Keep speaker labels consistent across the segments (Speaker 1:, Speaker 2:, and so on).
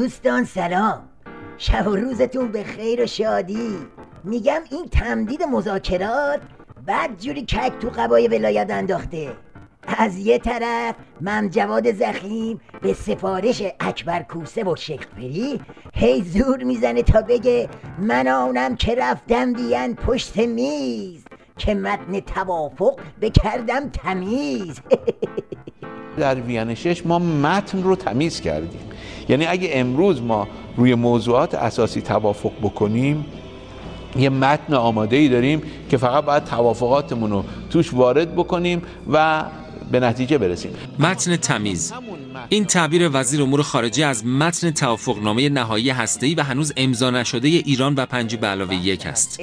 Speaker 1: دوستان سلام، شب و روزتون به خیر و شادی. میگم این تمدید مذاکرات بدجوری کک تو قبای ولایت انداخته. از یه طرف جواد زخیم به سفارش اکبر کوسه و شیخپری هی زور میزنه تا بگه من آنم که رفتم بیان پشت میز که متن توافق بکردم تمیز.
Speaker 2: در وین 6 ما متن رو تمیز کردیم. یعنی اگه امروز ما روی موضوعات اساسی توافق بکنیم، یه متن آماده‌ای داریم که فقط باید توافقاتمون رو توش وارد بکنیم و به نتیجه برسیم.
Speaker 3: متن تمیز، این تعبیر وزیر امور خارجه از متن توافقنامه نهایی هسته‌ای و هنوز امضا نشده ایران و 5+1 است.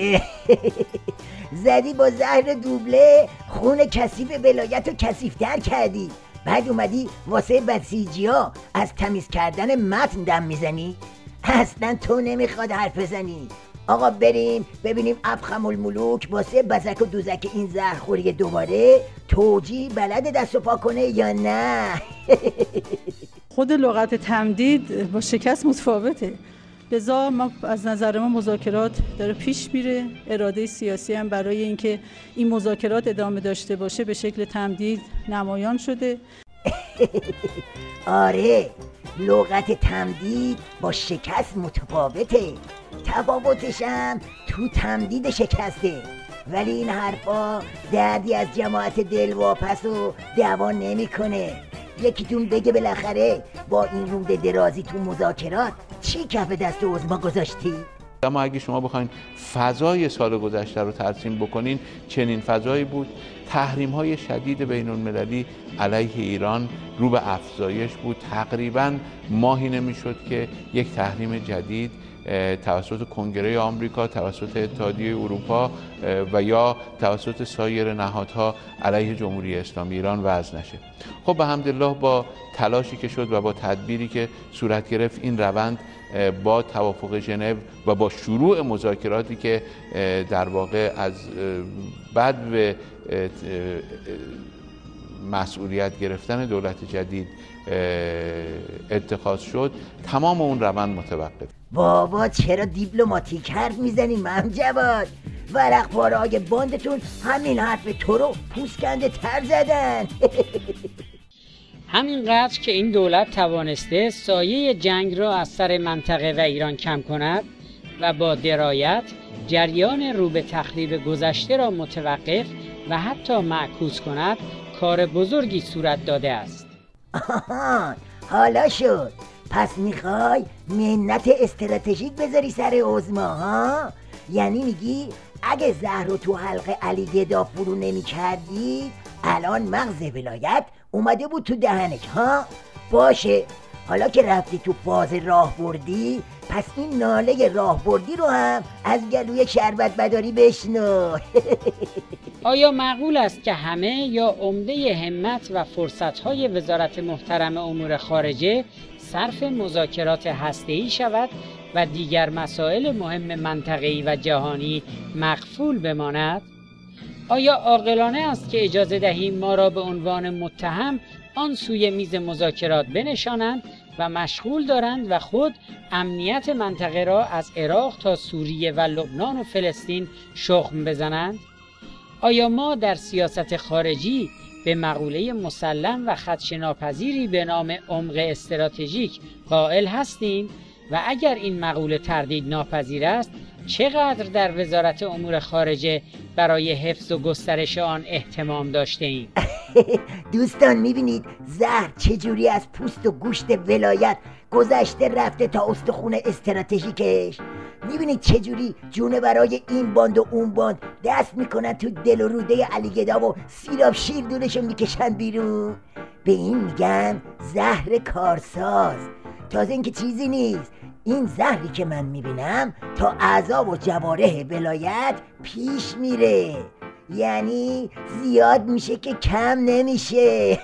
Speaker 1: زدی با زهر دوبله خون کثیف ولایت رو کثیف‌تر کردی، بعد اومدی واسه بسیجی ها از تمیز کردن متن دم میزنی؟ اصلا تو نمیخواد حرف بزنی. آقا بریم ببینیم افخم الملوک واسه بزک و دوزک این زهرخوری دوباره توجیه بلد دست و پا کنه یا نه.
Speaker 4: خود لغت تمدید با شکست متفاوته، لذا ما از نظر ما مذاکرات داره پیش میره. اراده سیاسی هم برای اینکه این مذاکرات ادامه داشته باشه به شکل تمدید نمایان شده.
Speaker 1: آره، لغت تمدید با شکست متفاوته، تفاوتش هم تو تمدید شکسته. ولی این حرفا دردی از جماعت دلواپس و دعوا نمیکنه. یکیتون بگه بالاخره با این رود درازی تو مذاکرات چی کف دست عظما گذاشتی؟
Speaker 2: اما اگه شما بخواین فضای سال گذشته رو ترسیم بکنین، چنین فضایی بود. تحریم‌های شدید بین‌المللی علیه ایران رو به افزایش بود. تقریباً ماهی نمی‌شد که یک تحریم جدید توسط کنگره آمریکا، توسط اتحادیه اروپا و یا توسط سایر نهادها علیه جمهوری اسلامی ایران وضع نشه. خب به حمدالله با تلاشی که شد و با تدبیری که صورت گرفت، این روند با توافق ژنو و با شروع مذاکراتی که در واقع از بعد به مسئولیت گرفتن دولت جدید اتخاذ شد، تمام اون روند متوقف.
Speaker 1: بابا چرا دیپلماتیک حرف میزنی جواد؟ ورق پاره‌های باندتون همین حرف تو رو پوسکنده تر زدن.
Speaker 5: همینقدر که این دولت توانسته سایه جنگ را از سر منطقه و ایران کم کند و با درایت جریان رو به تخریب گذشته را متوقف و حتی معکوس کند، کار بزرگی صورت داده است.
Speaker 1: آهان، حالا شد. پس میخوای منت استراتژیک بذاری سر عظما ها؟ یعنی میگی اگه زهر رو تو حلق علی گدا فرو نمی کردی الان مغز ولایت اومده بود تو دهنش ها؟ باشه، حالا که رفتی تو فاز راهبردی، پس این ناله راهبردی رو هم از گلوی شربت بداری بشنو.
Speaker 5: آیا معقول است که همه یا عمده همت و فرصت‌های وزارت محترم امور خارجه صرف مذاکرات هسته‌ای شود و دیگر مسائل مهم منطقه‌ای و جهانی مغفول بماند؟ آیا عاقلانه است که اجازه دهیم ما را به عنوان متهم آن سوی میز مذاکرات بنشانند و مشغول دارند و خود امنیت منطقه را از عراق تا سوریه و لبنان و فلسطین شخم بزنند؟ آیا ما در سیاست خارجی به مقوله مسلم و خدشه‌ناپذیری به نام عمق استراتژیک قائل هستیم؟ و اگر این مقوله تردید ناپذیر است، چقدر در وزارت امور خارجه برای حفظ و گسترش آن اهتمام داشته ایم؟
Speaker 1: دوستان میبینید زهر چجوری از پوست و گوشت ولایت گذشته رفته تا استخون استراتژیکش؟ میبینید چجوری جونه برای این باند و اون باند دست میکنن تو دل و روده علی گدا و سیراب شیر دونشو میکشن بیرون؟ به این میگن زهر کارساز. تازه اینکه چیزی نیست، این زهری که من میبینم تا اعضا و جوارح ولایت پیش میره، یعنی زیاد میشه که کم نمیشه.